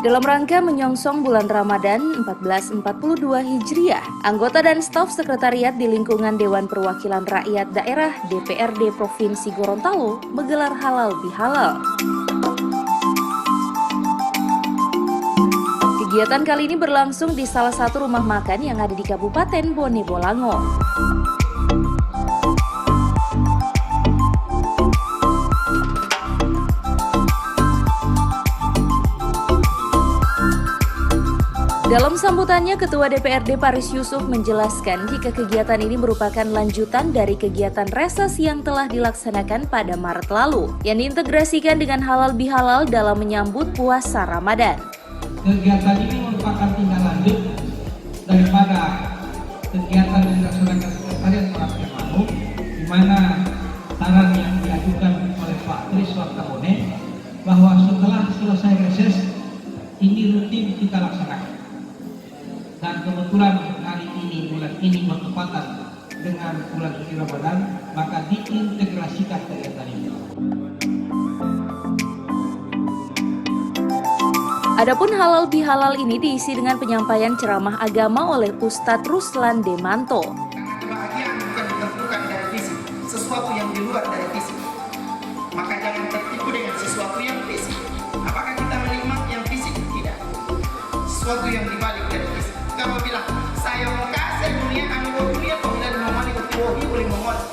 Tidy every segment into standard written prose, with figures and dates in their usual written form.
Dalam rangka menyongsong bulan Ramadan 1442 Hijriah, anggota dan staf sekretariat di lingkungan Dewan Perwakilan Rakyat Daerah DPRD Provinsi Gorontalo menggelar halal bihalal. Kegiatan kali ini berlangsung di salah satu rumah makan yang ada di Kabupaten Bone Bolango. Dalam sambutannya, Ketua DPRD Paris Yusuf menjelaskan jika kegiatan ini merupakan lanjutan dari kegiatan reses yang telah dilaksanakan pada Maret lalu, yang diintegrasikan dengan halal bihalal dalam menyambut puasa Ramadan. Kegiatan ini merupakan tindak lanjut daripada kegiatan yang dilaksanakan Sekretariat Maret yang lalu, di mana saran yang diajukan oleh Pak Tris Wakabone bahwa setelah selesai reses ini rutin kita laksanakan. Dan kebetulan hari ini, bulan ini bertepatan dengan bulan suci Ramadan, maka diintegrasikan kegiatan ini. Adapun halal bihalal ini diisi dengan penyampaian ceramah agama oleh Ustadz Ruslan Demanto. Karena kebahagiaan bukan ditentukan dari fisik, sesuatu yang di luar dari fisik. Maka jangan tertipu dengan sesuatu yang fisik. Apakah kita menikmati yang fisik? Tidak. Sesuatu yang dibalik dari fisik. Kalau bilang saya mau kasih dunia, anu dunia kau tidak memali utiwohi boleh memali.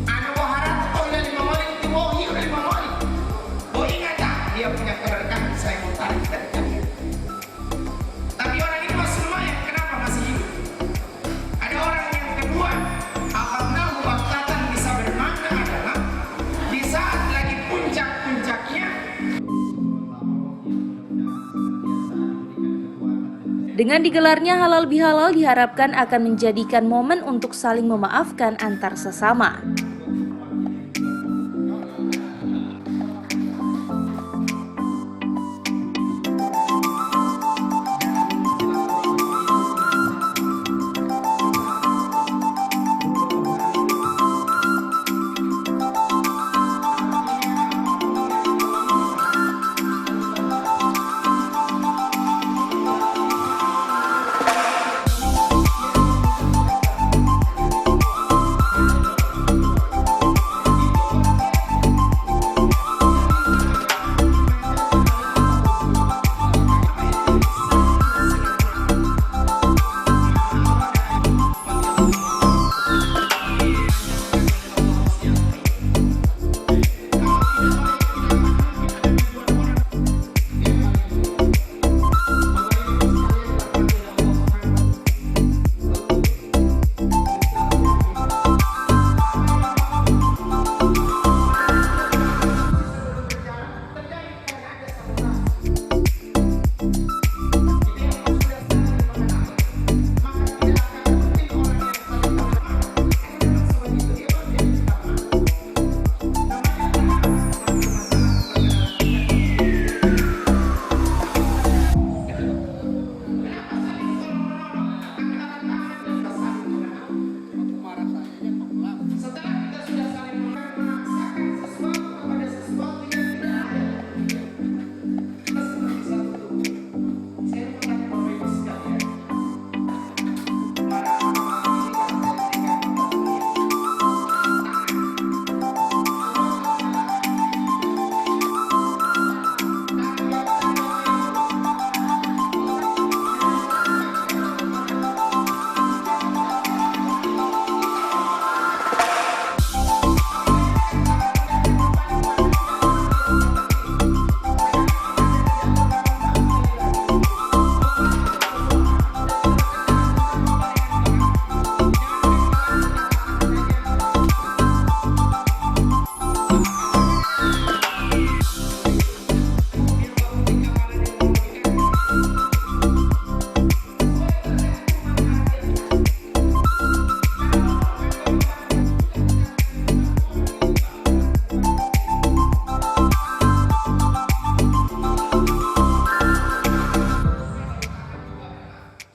Anu harap kau tidak memali utiwohi boleh memali. Oh ingat tak, dia punya keberkahan, saya mau tarik dari kalian. Tapi orang ini masih lumayan, kenapa masih hidup? Ada orang yang kedua, amalnahu baktatan bisa bermakna adalah di saat lagi puncak-puncaknya. Dengan digelarnya halal bihalal diharapkan akan menjadikan momen untuk saling memaafkan antar sesama.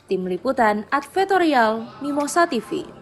Tim Liputan Advertorial Mimosa TV.